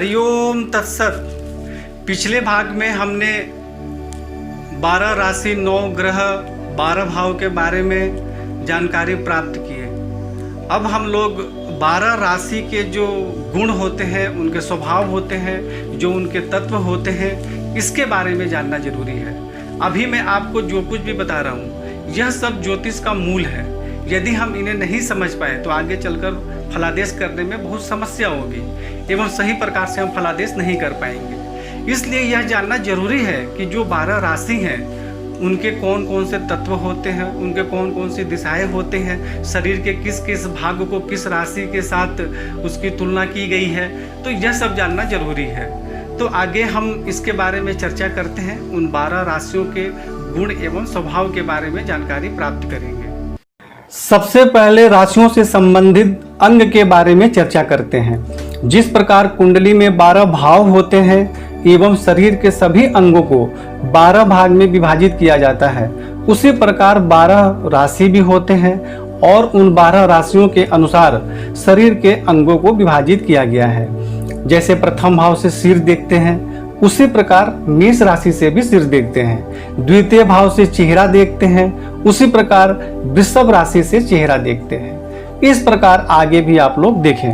हरिओम तत्सत। पिछले भाग में हमने 12 राशि 9 ग्रह 12 भाव के बारे में जानकारी प्राप्त की है। अब हम लोग 12 राशि के जो गुण होते हैं, उनके स्वभाव होते हैं, जो उनके तत्व होते हैं, इसके बारे में जानना जरूरी है। अभी मैं आपको जो कुछ भी बता रहा हूँ, यह सब ज्योतिष का मूल है। यदि हम इन्हें नहीं समझ पाए तो आगे चलकर फलादेश करने में बहुत समस्या होगी एवं सही प्रकार से हम फलादेश नहीं कर पाएंगे। इसलिए यह जानना जरूरी है कि जो 12 राशि हैं उनके कौन कौन से तत्व होते हैं, उनके कौन कौन सी दिशाएं होते हैं, शरीर के किस किस भाग को किस राशि के साथ उसकी तुलना की गई है, तो यह सब जानना जरूरी है। तो आगे हम इसके बारे में चर्चा करते हैं, उन 12 राशियों के गुण एवं स्वभाव के बारे में जानकारी प्राप्त करेंगे। सबसे पहले राशियों से संबंधित अंग के बारे में चर्चा करते हैं। जिस प्रकार कुंडली में 12 भाव होते हैं एवं शरीर के सभी अंगों को 12 भाग में विभाजित किया जाता है, उसी प्रकार 12 राशि भी होते हैं और उन 12 राशियों के अनुसार शरीर के अंगों को विभाजित किया गया है। जैसे प्रथम भाव से सिर देखते हैं, उसी प्रकार मेष राशि से भी सिर देखते हैं। द्वितीय भाव से चेहरा देखते हैं, उसी प्रकार वृषभ राशि से चेहरा देखते हैं। इस प्रकार आगे भी आप लोग देखें।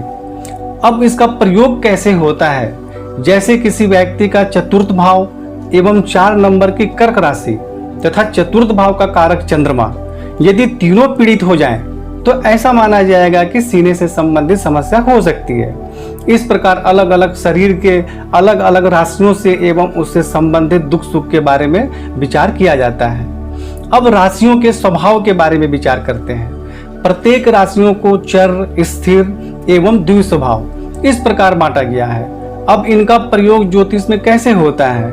अब इसका प्रयोग कैसे होता है? जैसे किसी व्यक्ति का चतुर्थ भाव एवं 4 नंबर की कर्क राशि तथा चतुर्थ भाव का कारक चंद्रमा, यदि तीनों पीड़ित हो जाएं, तो ऐसा माना जाएगा कि सीने से संबंधित समस्या हो सकती है। इस प्रकार अलग अलग शरीर के अलग अलग राशियों से एवं उससे संबंधित दुख सुख के बारे में विचार किया जाता है। अब राशियों के स्वभाव के बारे में विचार करते हैं। प्रत्येक राशियों को चर, स्थिर एवं द्विस्वभाव इस प्रकार बांटा गया है। अब इनका प्रयोग ज्योतिष में कैसे होता है,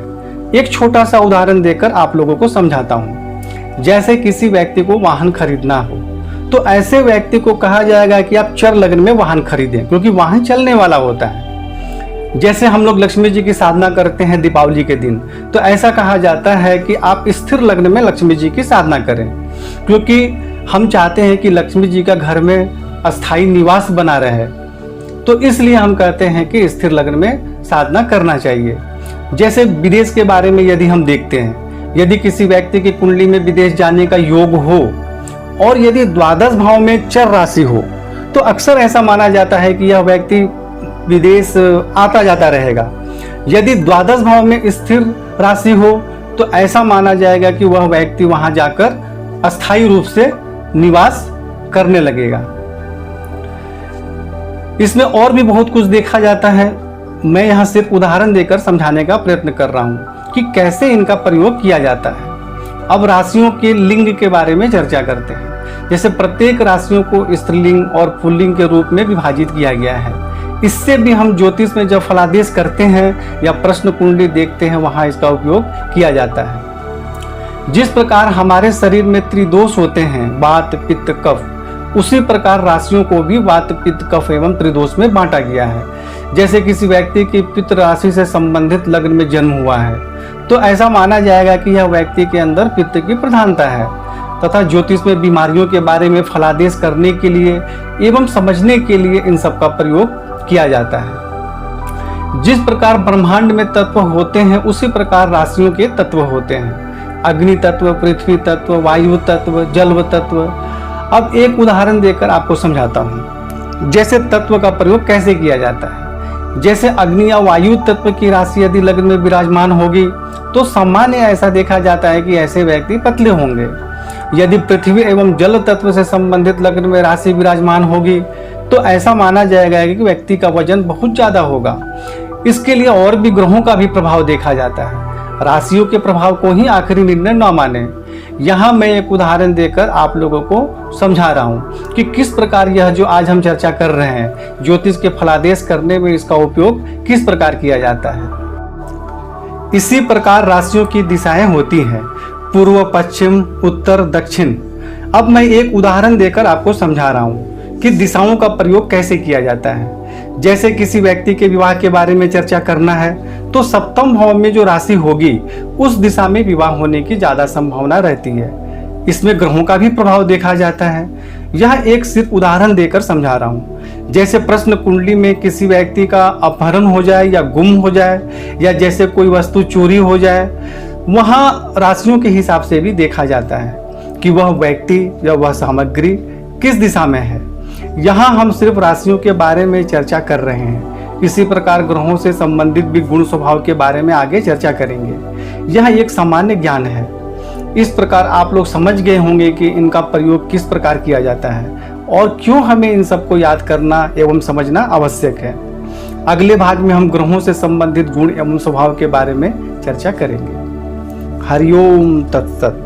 एक छोटा सा उदाहरण देकर आप लोगों को समझाता हूँ। जैसे किसी व्यक्ति को वाहन खरीदना हो, तो ऐसे व्यक्ति को कहा जाएगा कि आप चर लग्न में वाहन खरीदें, क्योंकि वाहन चलने वाला होता है। जैसे हम लोग लक्ष्मी जी की साधना करते हैं दीपावली के दिन, तो ऐसा कहा जाता है कि आप स्थिर लग्न में लक्ष्मी जी की साधना करें, क्योंकि हम चाहते हैं कि लक्ष्मी जी का घर में अस्थायी निवास बना रहे। तो इसलिए हम कहते हैं कि स्थिर लग्न में साधना करना चाहिए। जैसे विदेश के बारे में यदि हम देखते हैं, यदि किसी व्यक्ति की कुंडली में विदेश जाने का योग हो और यदि द्वादश भाव में चर राशि हो, तो अक्सर ऐसा माना जाता है कि यह व्यक्ति विदेश आता जाता रहेगा। यदि द्वादश भाव में स्थिर राशि हो, तो ऐसा माना जाएगा कि वह व्यक्ति वहां जाकर अस्थायी रूप से निवास करने लगेगा। इसमें और भी बहुत कुछ देखा जाता है। मैं यहाँ सिर्फ उदाहरण देकर समझाने का प्रयत्न कर रहा हूँ कि कैसे इनका प्रयोग किया जाता है। अब राशियों के लिंग के बारे में चर्चा करते हैं। जैसे प्रत्येक राशियों को स्त्रीलिंग और पुल्लिंग के रूप में विभाजित किया गया है। इससे भी हम ज्योतिष में जब फलादेश करते हैं या प्रश्न कुंडली देखते हैं, वहां इसका उपयोग किया जाता है। जिस प्रकार हमारे शरीर में त्रिदोष होते हैं, वात, पित्त, कफ, उसी प्रकार राशियों को भी वात, पित्त, कफ एवं त्रिदोष में बांटा गया है। जैसे किसी व्यक्ति की पित्त राशि से संबंधित लग्न में जन्म हुआ है, तो ऐसा माना जाएगा कि यह व्यक्ति के अंदर पित्त की प्रधानता है। तथा ज्योतिष में बीमारियों के बारे में फलादेश करने के लिए एवं समझने के लिए इन सब का प्रयोग किया जाता है। जिस प्रकार ब्रह्मांड में तत्व होते हैं, उसी प्रकार राशियों के तत्व होते हैं। अग्नि तत्व, पृथ्वी तत्व, वायु तत्व, जल तत्व। अब एक उदाहरण देकर आपको समझाता हूँ, जैसे तत्व का प्रयोग कैसे किया जाता है। जैसे अग्नि या वायु तत्व की राशि यदि लग्न में विराजमान होगी, तो सामान्य ऐसा देखा जाता है कि ऐसे व्यक्ति पतले होंगे। यदि पृथ्वी एवं जल तत्व से संबंधित लग्न में राशि विराजमान होगी, तो ऐसा माना जाएगा कि व्यक्ति का वजन बहुत ज्यादा होगा। इसके लिए और भी ग्रहों का भी प्रभाव देखा जाता है। राशियों के प्रभाव को ही आखिरी निर्णय न माने। यहाँ मैं एक उदाहरण देकर आप लोगों को समझा रहा हूँ कि किस प्रकार यह जो आज हम चर्चा कर रहे हैं, ज्योतिष के फलादेश करने में इसका उपयोग किस प्रकार किया जाता है। इसी प्रकार राशियों की दिशाएं होती हैं, पूर्व, पश्चिम, उत्तर, दक्षिण। अब मैं एक उदाहरण देकर आपको समझा रहा हूँ कि दिशाओं का प्रयोग कैसे किया जाता है। जैसे किसी व्यक्ति के विवाह के बारे में चर्चा करना है, तो सप्तम भाव में जो राशि होगी, उस दिशा में विवाह होने की ज्यादा संभावना रहती है। इसमें ग्रहों का भी प्रभाव देखा जाता है। यह एक सिर्फ उदाहरण देकर समझा रहा हूँ। जैसे प्रश्न कुंडली में किसी व्यक्ति का अपहरण हो जाए या गुम हो जाए, या जैसे कोई वस्तु चोरी हो जाए, वहाँ राशियों के हिसाब से भी देखा जाता है कि वह व्यक्ति या वह सामग्री किस दिशा में है। यहाँ हम सिर्फ राशियों के बारे में चर्चा कर रहे हैं। इसी प्रकार ग्रहों से संबंधित भी गुण स्वभाव के बारे में आगे चर्चा करेंगे। यह एक सामान्य ज्ञान है। इस प्रकार आप लोग समझ गए होंगे कि इनका प्रयोग किस प्रकार किया जाता है और क्यों हमें इन सबको याद करना एवं समझना आवश्यक है। अगले भाग में हम ग्रहों से संबंधित गुण एवं स्वभाव के बारे में चर्चा करेंगे। हरिओम तत्सत।